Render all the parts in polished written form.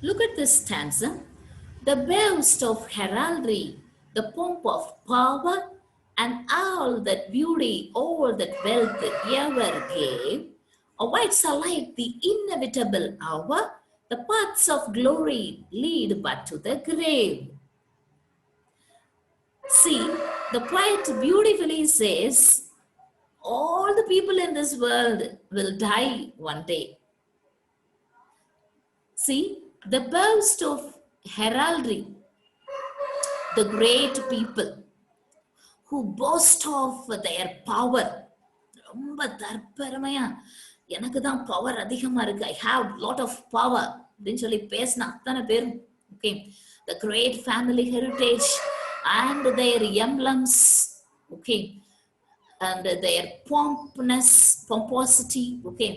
Look at this stanza. The boast of heraldry, the pomp of power, and all that beauty, all that wealth ever gave, awaits alike the inevitable hour. The paths of glory lead but to the grave. See, the poet beautifully says, all the people in this world will die one day. See, the boast of heraldry, the great people who boast of their power. ரொம்ப தற்பெருமையா எனக்கு தான் power அதிகமா இருக்கு, I have lot of power அப்படின்னு சொல்லி பேசின அத்தனை பேரும். Okay, the great family heritage and their emblems, okay, and their pomposity, okay,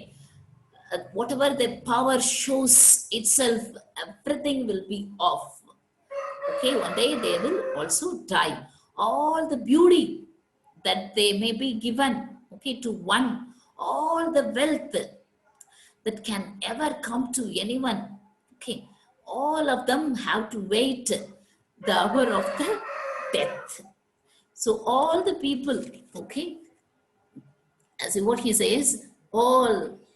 whatever their power shows itself, everything will be off. Okay, one day they will also die. All the beauty that they may be given, okay, to one, all the wealth that can ever come to anyone, okay, all of them have to wait the hour of the death. So all the people, okay, as what he says, all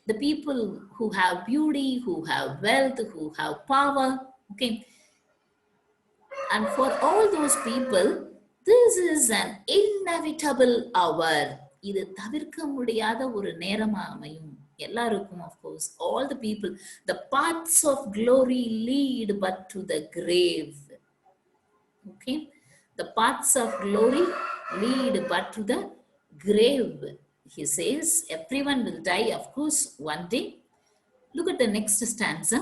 the people who have beauty, who have wealth, who have power, okay, and for all those people, this is an inevitable hour. இது தவிர்க்க முடியாத ஒரு நேரமா அமையும் எல்லாருக்கும். of course, all the people, the paths of glory lead but to the grave. Okay, the paths of glory lead but to the grave. He says everyone will die, of course, one day. Look at the next stanza.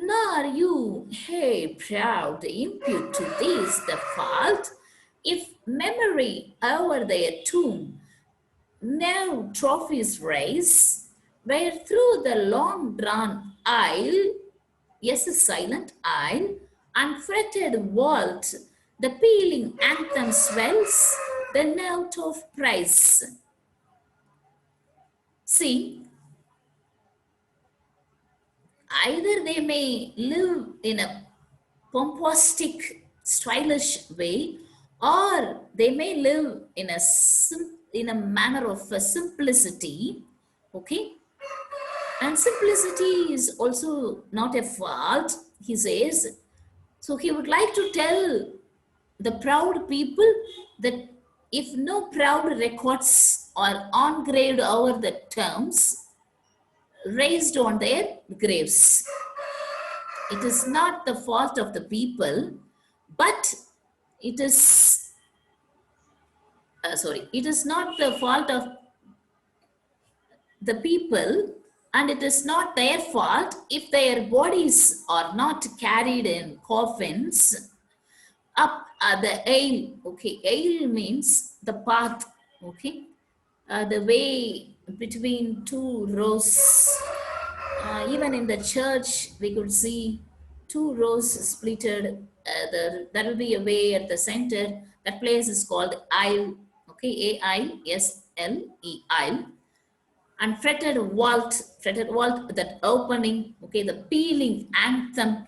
Nor you, hey, proud, impute to these the fault, if memory o'er their tomb no trophies raise, where through the long drawn aisle, yes, a silent aisle, unfretted vault, the pealing anthem swells the note of praise. See, either they may live in a pompostic, stylish way, or they may live in a manner of simplicity, okay, and simplicity is also not a fault, he says. So he would like to tell the proud people that if no proud records are engraved over the terms raised on their graves, it is not the fault of the people, but it is it is not the fault of the people, and it is not their fault if their bodies are not carried in coffins up the aisle. Okay, aisle means the path, okay, the way between two rows. Even in the church we could see two rows splitted. There will be a way at the center. That place is called aisle, okay, aisle, aisle. And fretted vault, that opening, okay, the pealing anthem.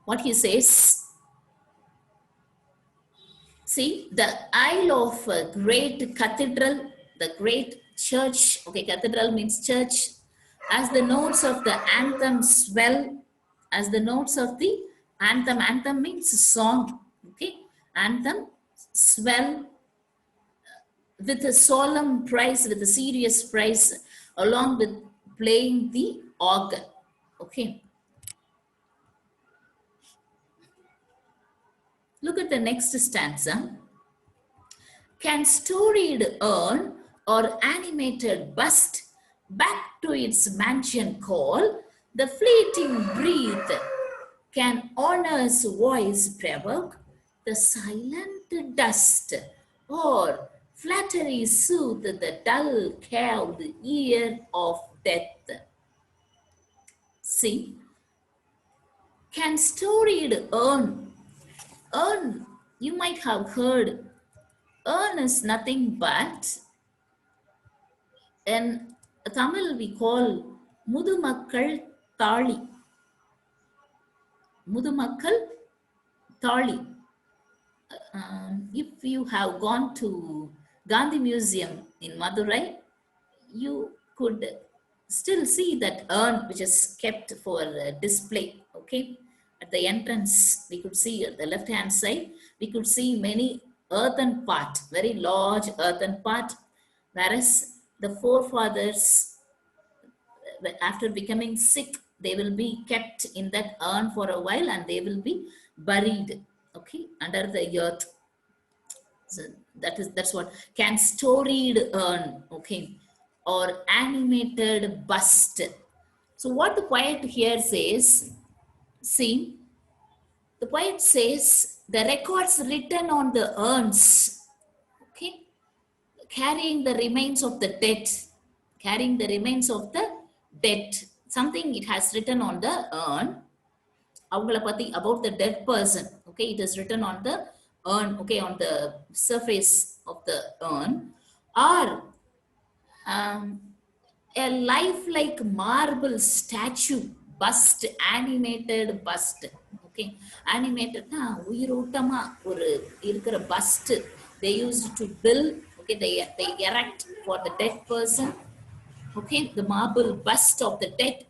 What he says, see, the aisle of a great cathedral, the great church, okay, cathedral means church, as the notes of the anthem swell, as the notes of the anthem means song, okay, anthem swell with a solemn price, with a serious price, along with playing the organ, okay. Look at the next stanza. Can storied urn or animated bust back to its mansion call, the fleeting breath can honor's voice provoke, the silent dust, or flattery soothe the dull cowed ear of death. See, can storied urn, you might have heard, urn is nothing but, in Tamil we call Mudumakkal Thali. Mudumakkal Thali. If you have gone to Gandhi Museum in Madurai, you could still see that urn which is kept for display. Okay, at the entrance, we could see at the left hand side, we could see many earthen pot, very large earthen pot, whereas the forefathers, after becoming sick, they will be kept in that urn for a while and they will be buried, okay, under the earth. So that's what can storied urn, okay, or animated bust. So what the poet here says, see, the poet says the records written on the urns, okay, carrying the remains of the dead, carrying the remains of the dead, something it has written on the urn, avangala patti about the dead person, okay, it is written on the urn, okay, on the surface of the urn, or um, a lifelike marble statue bust, animated bust, okay, animated na uyirootama oru irukra bust they used to build, okay, they erect for the dead person, okay, the marble bust of the dead,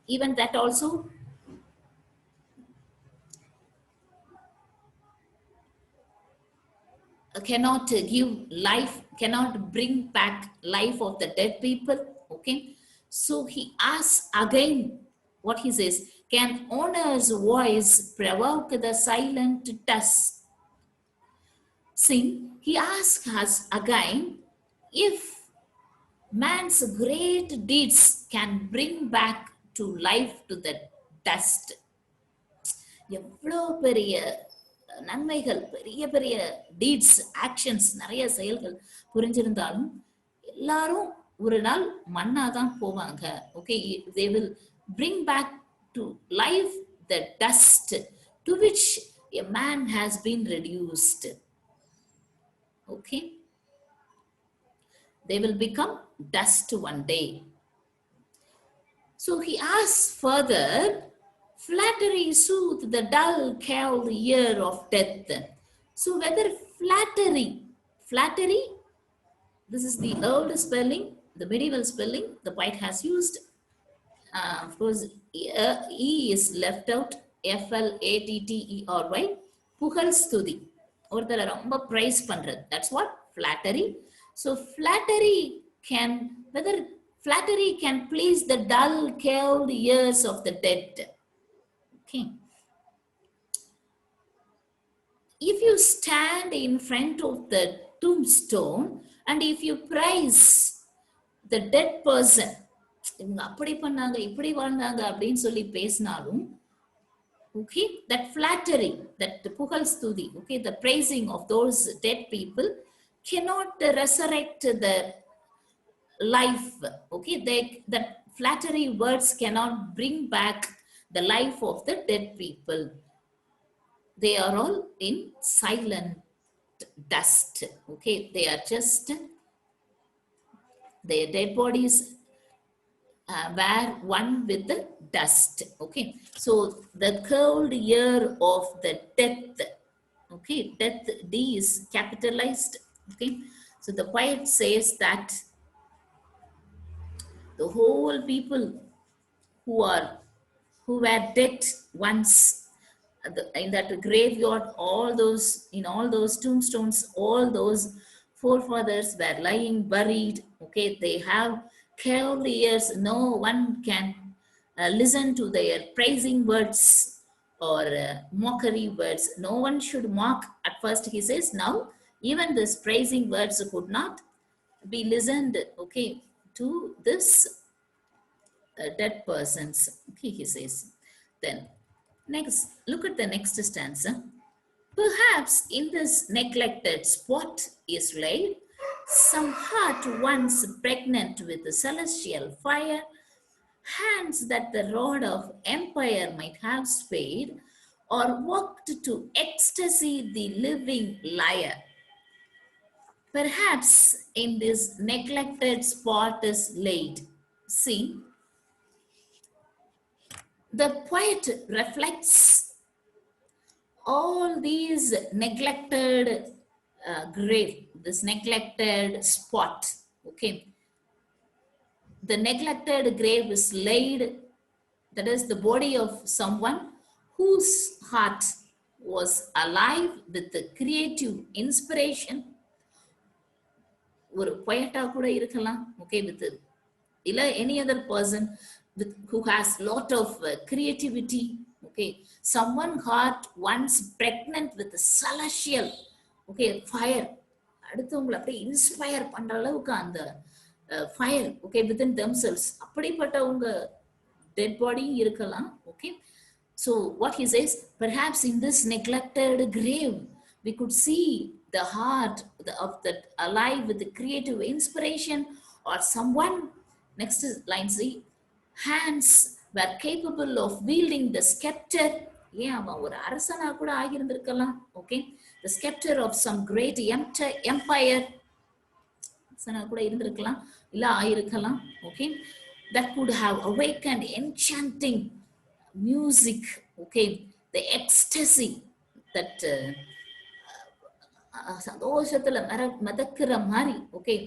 even that also cannot give life, cannot bring back life of the dead people, okay. So he asks again, what he says, can owner's voice provoke the silent dust? See, he asks us again if man's great deeds can bring back to life to the dust. எவ்வளோ பெரிய நன்மைகள், பெரிய பெரிய deeds, actions, நிறைய செயல்கள் புரிஞ்சிருந்தாலும் எல்லாரும் ஒரு நாள் மண்ணா தான் போவாங்க, okay. They will bring back to life the dust to which a man has been reduced, okay. They will become dust one day. So he asks further, flattery soothe the dull cold ear of death. So whether flattery, this is the old spelling, the medieval spelling the poet has used. Of course, E is left out, FLATTERY, புகழ் ஸ்துதி, ஒருத்தரை ரொம்ப price பண்றது, that's what flattery. So flattery can, whether flattery can please the dull cold ears of the dead, okay. If you stand in front of the tombstone and if you praise the dead person, இவங்க அப்படி பண்ணாங்க இப்படி வாழ்ந்தாங்க அப்படின்னு சொல்லி பேசினாலும், okay, that flattery, that புகழ் ஸ்துதி, okay, the praising of those dead people cannot resurrect the life, okay. That flattery words cannot bring back the life of the dead people. They are all in silent dust, okay. They are just, their dead bodies were one with the dust, okay. So the cold ear of the death, okay, death, D is capitalized, okay. So the poet says that the whole people who were dead once, in that graveyard, in all those tombstones, all those forefathers were lying buried, okay. They have cold ears, no one can listen to their praising words or mockery words. No one should mock. At first he says, now even this praising words could not be listened, okay, to this dead persons, okay, he says. Then next, look at the next stanza. Perhaps in this neglected spot is laid some heart once pregnant with the celestial fire, hands that the rod of empire might have spayed, or walked to ecstasy the living lyre. Perhaps in this neglected spot is laid. See, the poet reflects all these neglected grave, this neglected spot, okay, the neglected grave is laid, that is the body of someone whose heart was alive with the creative inspiration. ஒரு poeta கூட இருக்கலாம், okay, with any other person with who has lot of creativity, okay, someone heart once pregnant with a celestial, okay, fire, அடுத்தவங்களை அப்படியே inspire பண்ற அளவுக்கு அந்த fire, okay, within themselves, அப்படிப்பட்டவங்க dead body இருக்கலாம், okay. So what he says, perhaps in this neglected grave we could see the heart of that alive with the creative inspiration, or someone, next line, see, hands were capable of wielding the scepter. ஏன் அவன் ஒரு அரசனா கூட ஆகியிருந்திருக்கலாம், okay, the scepter of some great empire, கூட இருந்திருக்கலாம், இல்ல ஆயிருக்கலாம், okay, that could have awakened enchanting music, okay, the ecstasy that சந்தோஷத்துல மிதக்கிற மாதிரி, okay,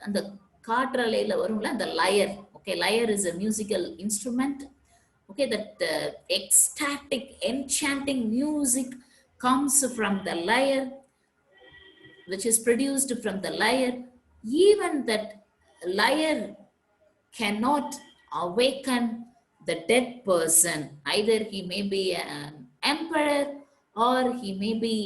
அந்த காற்றலையில வரும்ல அந்த layer, okay, layer is a musical instrument, okay, that ecstatic enchanting music comes from the lyre, which is produced from the lyre. Even that lyre cannot awaken the dead person. Either he may be an emperor or he may be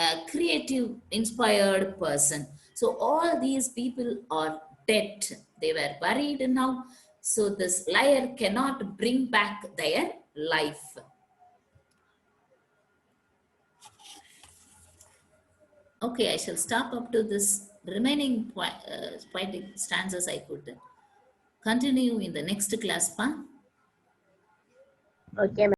a creative, inspired person. So all these people are dead. They were buried now. So this lyre cannot bring back their life. Okay, I shall stop up to this remaining poetic stanzas. I could continue in the next class, pa. Okay.